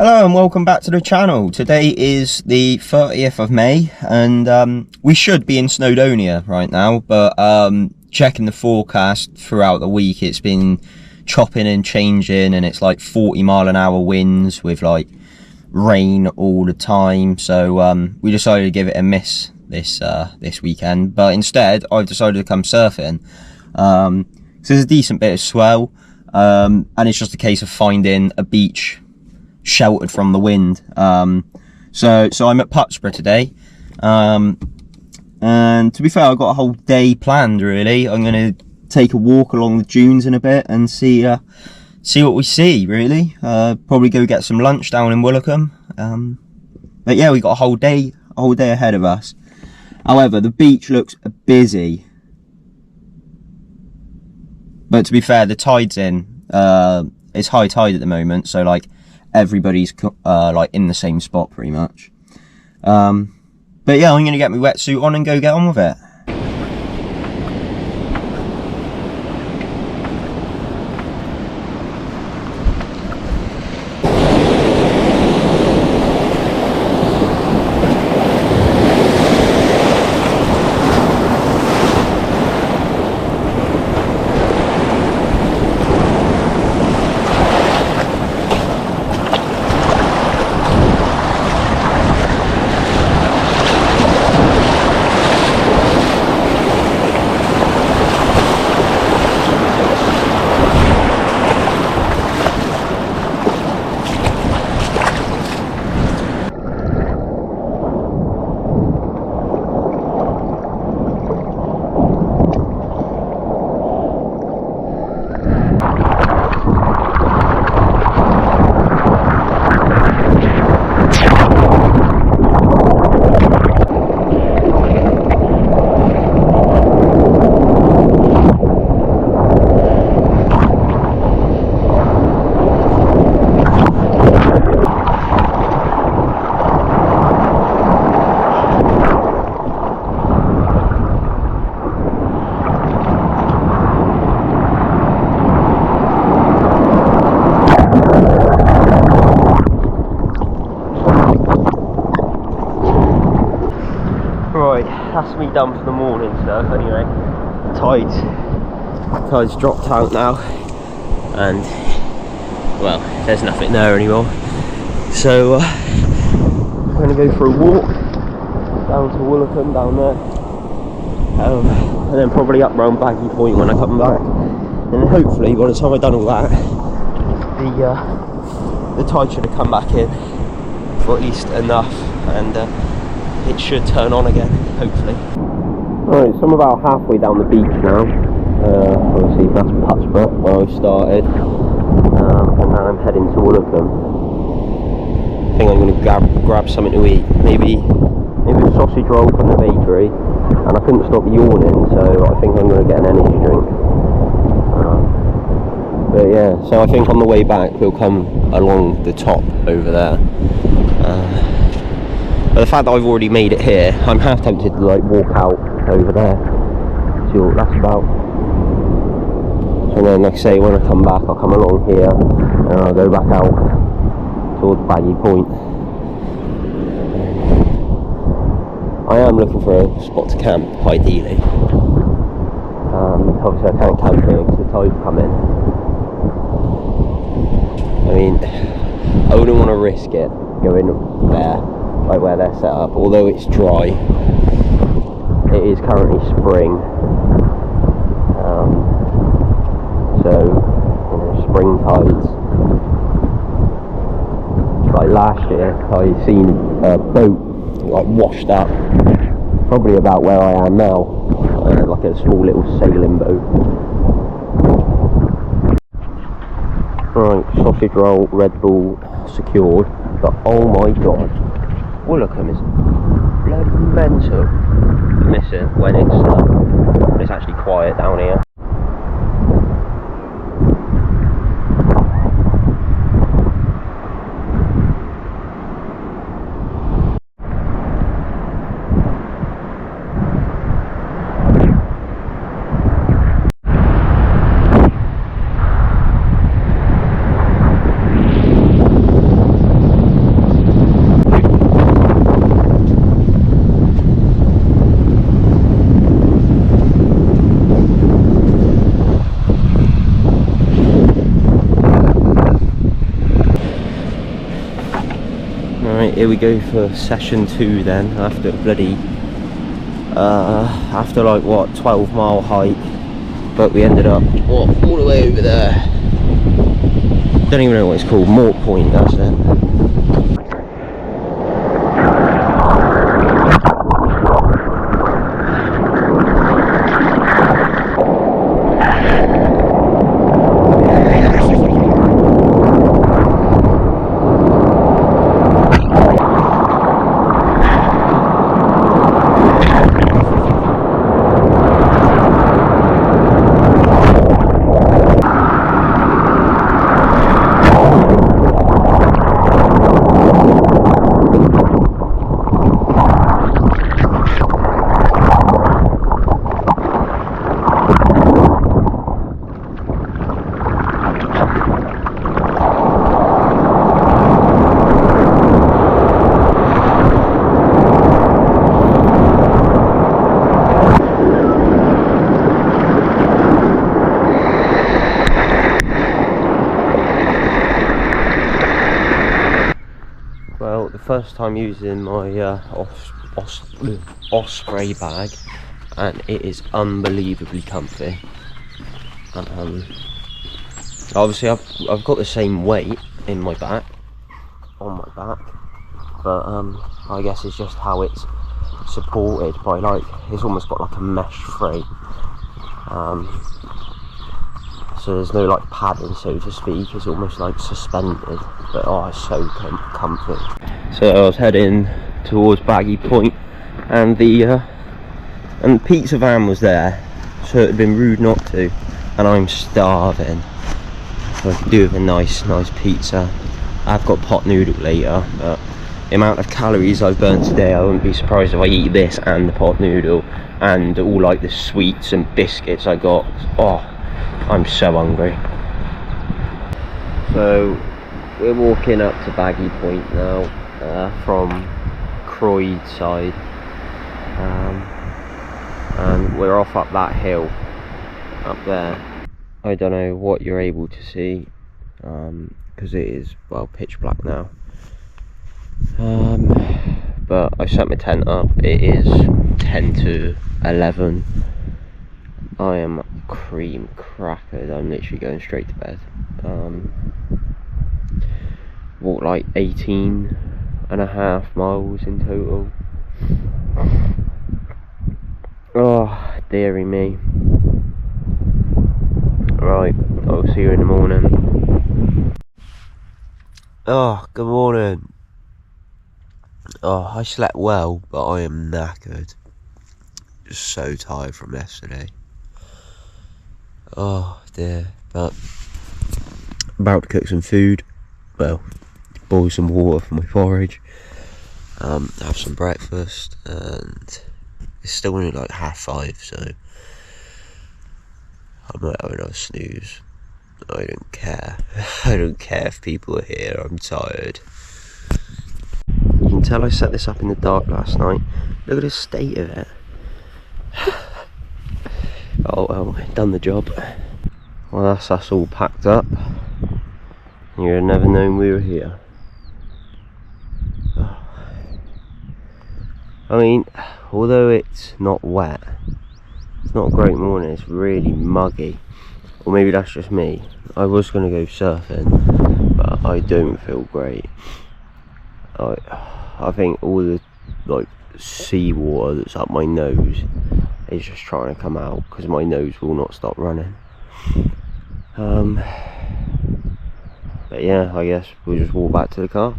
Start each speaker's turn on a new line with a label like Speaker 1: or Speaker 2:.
Speaker 1: Hello and welcome back to the channel. Today is the 30th of May and we should be in Snowdonia right now, but checking the forecast throughout the week, it's been chopping and changing and it's like 40-mile-an-hour winds with like rain all the time. So we decided to give it a miss this weekend, but instead I've decided to come surfing. So there's a decent bit of swell and it's just a case of finding a beach sheltered from the wind. So I'm at Putsborough today, and to be fair, I've got a whole day planned really. I'm going to take a walk along the dunes in a bit and see what we see really. Probably go get some lunch down in Woolacombe, but yeah, we got a whole day ahead of us. However, the beach looks busy, but to be fair, the tide's in. It's high tide at the moment, so like everybody's like in the same spot pretty much. But yeah, I'm gonna get my wetsuit on and go get on with it. Right, that's me done for the morning stuff. Anyway, tide's dropped out now, and well, there's nothing there anymore. So I'm going to go for a walk down to Woolacombe down there, and then probably up round Baggy Point when I come back. And hopefully, by the time I've done all that, the tide should have come back in, or at least enough, and it should turn on again, hopefully. Alright, so I'm about halfway down the beach now. Obviously that's Putsborough where I started, and now I'm heading to Woolacombe. I think I'm going to grab something to eat, maybe a sausage roll from the bakery, and I couldn't stop yawning, so I think I'm going to get an energy drink. But yeah, so I think on the way back we'll come along the top over there. But the fact that I've already made it here, I'm half tempted to like walk out over there, see what that's about. So then, like I say, when I come back, I'll come along here and I'll go back out towards Baggy Point. I am looking for a spot to camp, ideally. Obviously I can't camp here because the tide's come in. I mean, I wouldn't want to risk it going there, like where they're set up, although it's dry. It is currently spring, so you know, spring tides. Like last year I seen a boat like washed up probably about where I am now, like a small little sailing boat. Right, sausage roll, Red Bull secured, but oh my god, Woolacombe is bloody mental. I miss it when it's actually quiet down here. Right, here we go for session 2 then, after after like what, 12-mile hike, but we ended up all the way over there. Don't even know what it's called, Mort Point, that's it. Well, the first time using my Osprey bag, and it is unbelievably comfy. Obviously I've got the same weight in my back, on my back, but I guess it's just how it's supported by, like, it's almost got like a mesh frame. So there's no like padding, so to speak. It's almost like suspended, but oh, it's so comfy. So I was heading towards Baggy Point, and the pizza van was there, so it'd been rude not to, and I'm starving. So I could do with a nice pizza. I've got pot noodle later, but the amount of calories I've burnt today, I wouldn't be surprised if I eat this and the pot noodle and all like the sweets and biscuits I got. Oh, I'm so hungry. So we're walking up to Baggy Point now, from Croyd side, and we're off up that hill up there. I don't know what you're able to see, because it is, well, pitch black now, but I set my tent up. It is 10 to 11. I am cream crackered. I'm literally going straight to bed. Walked like 18.5 miles in total. Oh, dearie me. Right, I'll see you in the morning. Oh, good morning. Oh, I slept well, but I am knackered. Just so tired from yesterday. Oh dear, but I'm about to cook some food. Well, boil some water for my porridge, have some breakfast, and it's still only like 5:30, so I might have another snooze. I don't care. I don't care if people are here. I'm tired. You can tell I set this up in the dark last night. Look at the state of it. Oh well, done the job. Well, that's us all packed up. You'd have never known we were here. I mean, although it's not wet, it's not a great morning, it's really muggy. Or maybe that's just me. I was going to go surfing, but I don't feel great. I think all the like seawater that's up my nose is just trying to come out, because my nose will not stop running. But yeah, I guess we'll just walk back to the car.